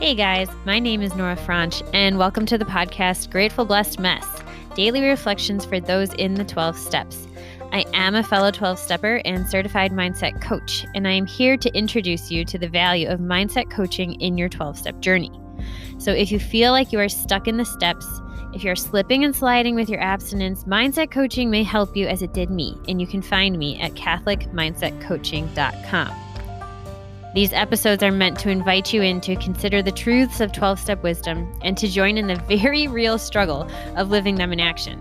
Hey guys, my name is Nora Franche, and welcome to the podcast Grateful Blessed Mess, daily reflections for those in the 12 steps. I am a fellow 12-stepper and certified mindset coach, and I am here to introduce you to the value of mindset coaching in your 12-step journey. So if you feel like you are stuck in the steps, if you're slipping and sliding with your abstinence, mindset coaching may help you as it did me, and you can find me at catholicmindsetcoaching.com. These episodes are meant to invite you in to consider the truths of 12-step wisdom and to join in the very real struggle of living them in action.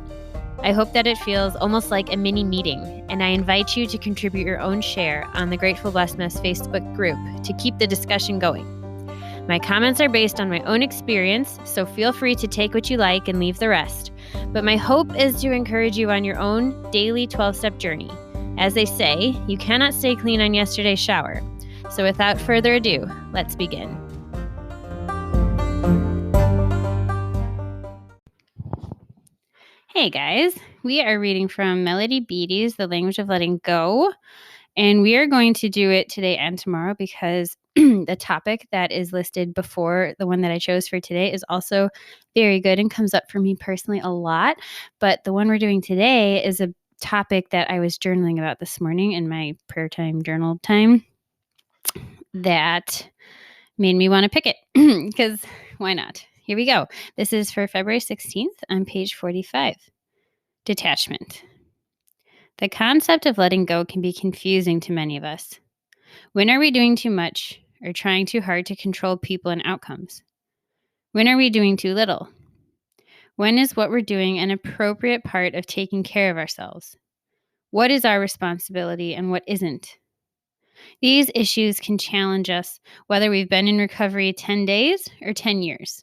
I hope that it feels almost like a mini meeting, and I invite you to contribute your own share on the Grateful Blessed Mess Facebook group to keep the discussion going. My comments are based on my own experience, so feel free to take what you like and leave the rest. But my hope is to encourage you on your own daily 12-step journey. As they say, you cannot stay clean on yesterday's shower. So without further ado, let's begin. Hey guys, we are reading from Melody.The's The Language of Letting Go, and we are going to do it today and tomorrow because the topic that is listed before the one that I chose for today is also very good and comes up for me personally a lot, but the one we're doing today is a topic that I was journaling about this morning in my prayer time journal time that made me want to pick it because why not? Here we go. This is for February 16th on page 45. Detachment. The concept of letting go can be confusing to many of us. When are we doing too much or trying too hard to control people and outcomes? When are we doing too little? When is what we're doing an appropriate part of taking care of ourselves? What is our responsibility and what isn't? These issues can challenge us whether we've been in recovery 10 days or 10 years.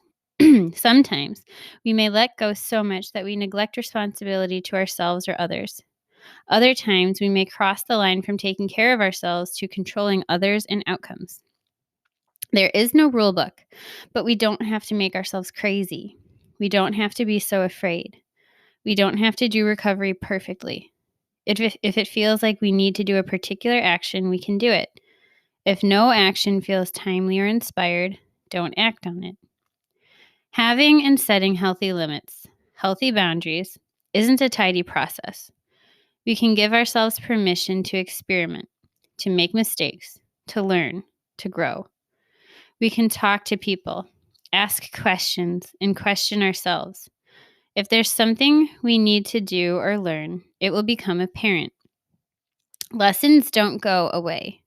Sometimes we may let go so much that we neglect responsibility to ourselves or others. Other times we may cross the line from taking care of ourselves to controlling others and outcomes. There is no rule book, but we don't have to make ourselves crazy. We don't have to be so afraid. We don't have to do recovery perfectly. If it feels like we need to do a particular action, we can do it. If no action feels timely or inspired, don't act on it. Having and setting healthy limits, healthy boundaries, isn't a tidy process. We can give ourselves permission to experiment, to make mistakes, to learn, to grow. We can talk to people, ask questions, and question ourselves. If there's something we need to do or learn, it will become apparent. Lessons don't go away.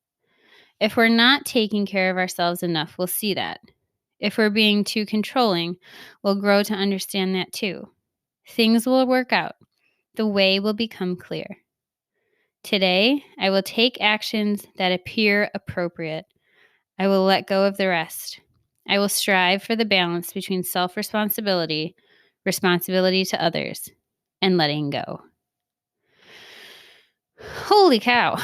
If we're not taking care of ourselves enough, we'll see that. If we're being too controlling, we'll grow to understand that too. Things will work out. The way will become clear. Today, I will take actions that appear appropriate. I will let go of the rest. I will strive for the balance between self-responsibility, responsibility to others, and letting go. Holy cow.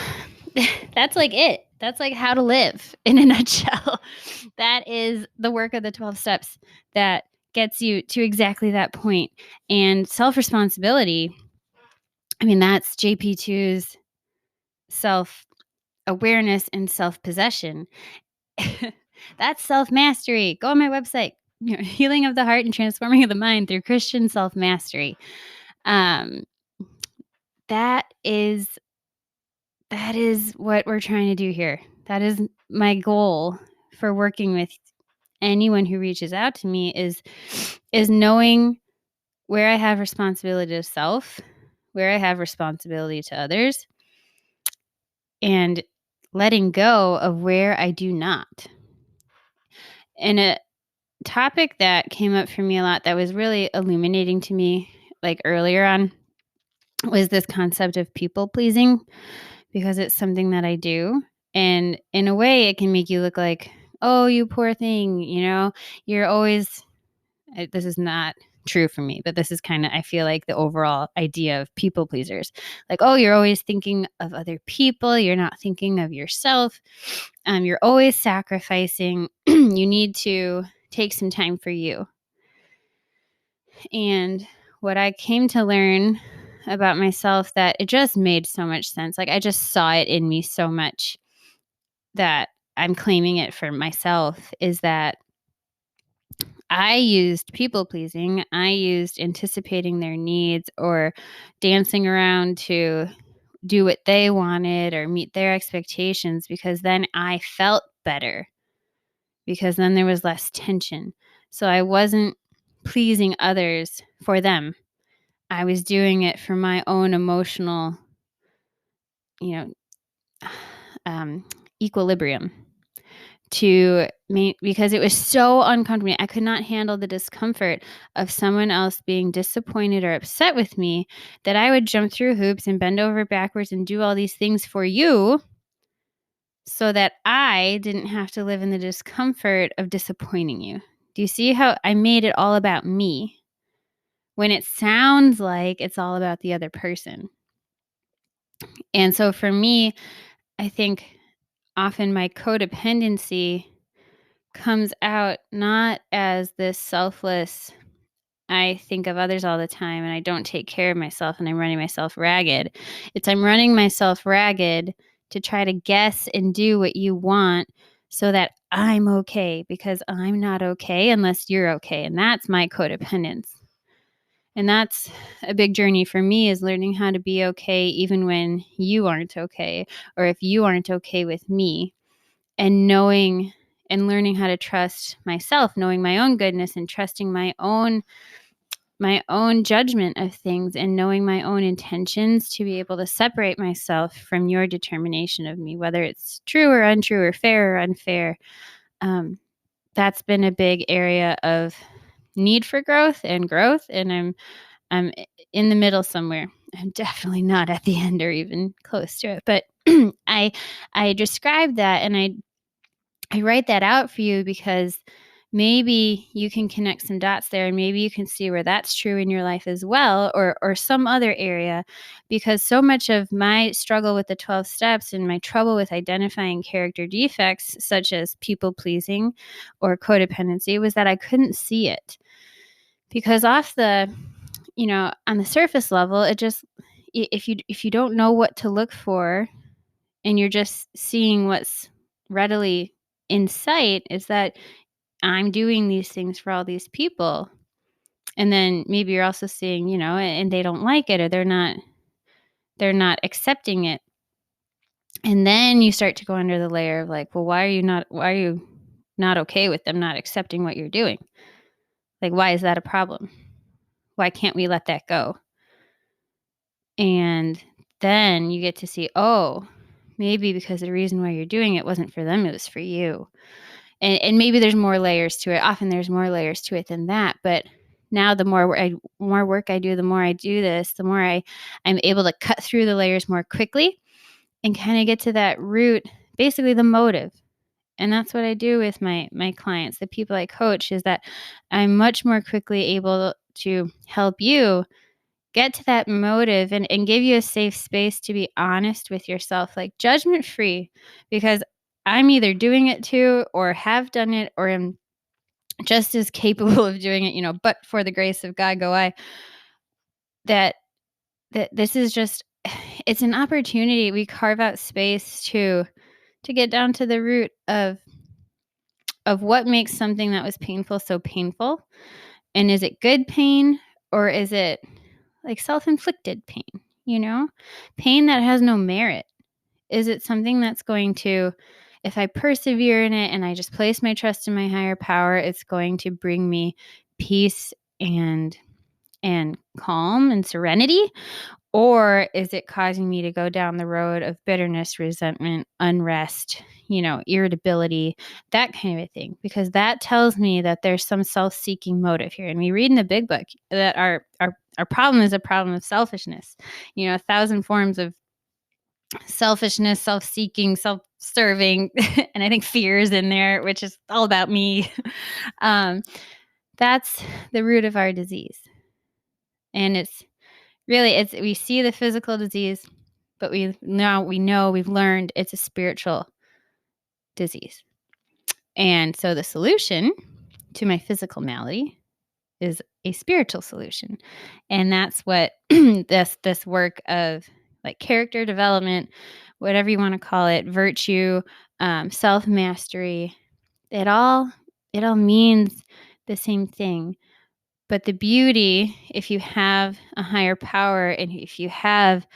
That's like it. That's like how to live in a nutshell. That is the work of the 12 steps that gets you to exactly that point. And self-responsibility, that's JP2's self-awareness and self-possession. That's self-mastery. Go on my website, Healing of the Heart and Transforming of the Mind through Christian Self-Mastery. That is what we're trying to do here. That is my goal for working with anyone who reaches out to me is knowing where I have responsibility to self, where I have responsibility to others, and letting go of where I do not. And a topic that came up for me a lot that was really illuminating to me, like earlier on, was this concept of people pleasing, because it's something that I do. And in a way, it can make you look like, oh, you poor thing, you're always, this is not true for me, but this is kind of, I feel like the overall idea of people pleasers. Like, oh, you're always thinking of other people. You're not thinking of yourself. You're always sacrificing. You need to take some time for you. And what I came to learn about myself, that it just made so much sense. Like I just saw it in me so much that I'm claiming it for myself, is that I used people pleasing. I used anticipating their needs or dancing around to do what they wanted or meet their expectations, because then I felt better, because then there was less tension. So I wasn't pleasing others for them. I was doing it for my own emotional, you know, equilibrium because it was so uncomfortable. I could not handle the discomfort of someone else being disappointed or upset with me, that I would jump through hoops and bend over backwards and do all these things for you so that I didn't have to live in the discomfort of disappointing you. Do you see how I made it all about me when it sounds like it's all about the other person? And so for me, I think often my codependency comes out not as this selfless, I think of others all the time and I don't take care of myself and I'm running myself ragged. It's I'm running myself ragged to try to guess and do what you want so that I'm okay, because I'm not okay unless you're okay. And that's my codependence. And that's a big journey for me, is learning how to be okay even when you aren't okay, or if you aren't okay with me, and knowing and learning how to trust myself, knowing my own goodness and trusting my own judgment of things, and knowing my own intentions to be able to separate myself from your determination of me, whether it's true or untrue or fair or unfair. That's been a big area of need for growth, and I'm in the middle somewhere. I'm definitely not at the end or even close to it, but I describe that, and I write that out for you because maybe you can connect some dots there, and maybe you can see where that's true in your life as well, or some other area, because so much of my struggle with the 12 steps and my trouble with identifying character defects such as people pleasing or codependency was that I couldn't see it. Because on the surface level, it just, if you don't know what to look for and you're just seeing what's readily in sight, is that I'm doing these things for all these people. And then maybe you're also seeing, and they don't like it, or they're not accepting it. And then you start to go under the layer of like, well, why are you not okay with them not accepting what you're doing? Like, why is that a problem? Why can't we let that go? And then you get to see, oh, maybe because the reason why you're doing it wasn't for them, it was for you. And maybe there's more layers to it. Often there's more layers to it than that. But now the more work I do, the more I do this, the more I'm able to cut through the layers more quickly and kind of get to that root, basically the motive. And that's what I do with my clients, the people I coach, is that I'm much more quickly able to help you get to that motive, and give you a safe space to be honest with yourself, like judgment free, because I'm either doing it too, or have done it, or am just as capable of doing it, but for the grace of God go I. That this is just, it's an opportunity. We carve out space to get down to the root of what makes something that was painful so painful. And is it good pain, or is it like self-inflicted pain, pain that has no merit? Is it something that's going to, if I persevere in it and I just place my trust in my higher power, it's going to bring me peace and calm and serenity? Or is it causing me to go down the road of bitterness, resentment, unrest, irritability, that kind of a thing? Because that tells me that there's some self-seeking motive here. And we read in the big book that our problem is a problem of selfishness. 1,000 forms of selfishness, self-seeking, self-serving, and I think fear is in there, which is all about me. That's the root of our disease. And it's we see the physical disease, but we know we've learned it's a spiritual disease. And so the solution to my physical malady is a spiritual solution. And that's what this work of like character development, whatever you want to call it, virtue, self-mastery, it all means the same thing. But the beauty, if you have a higher power and if you have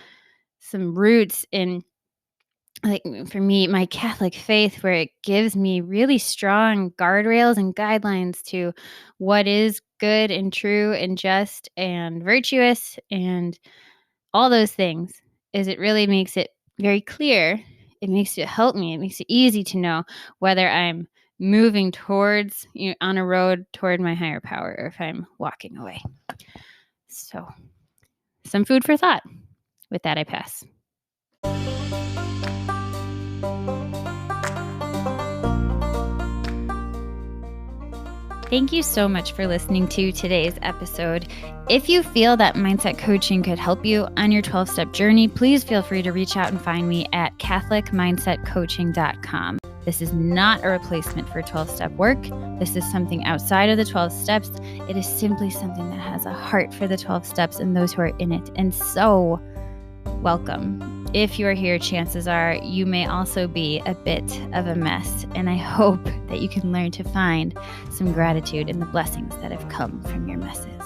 some roots in, like for me, my Catholic faith, where it gives me really strong guardrails and guidelines to what is good and true and just and virtuous and all those things, is it really makes it very clear. It makes it help me. It makes it easy to know whether I'm moving towards, on a road toward my higher power, or if I'm walking away. So, some food for thought. With that, I pass. Thank you so much for listening to today's episode. If you feel that mindset coaching could help you on your 12-step journey, please feel free to reach out and find me at catholicmindsetcoaching.com. This is not a replacement for 12-step work. This is something outside of the 12 steps. It is simply something that has a heart for the 12 steps and those who are in it. And so, welcome. If you are here, chances are you may also be a bit of a mess, and I hope that you can learn to find some gratitude in the blessings that have come from your messes.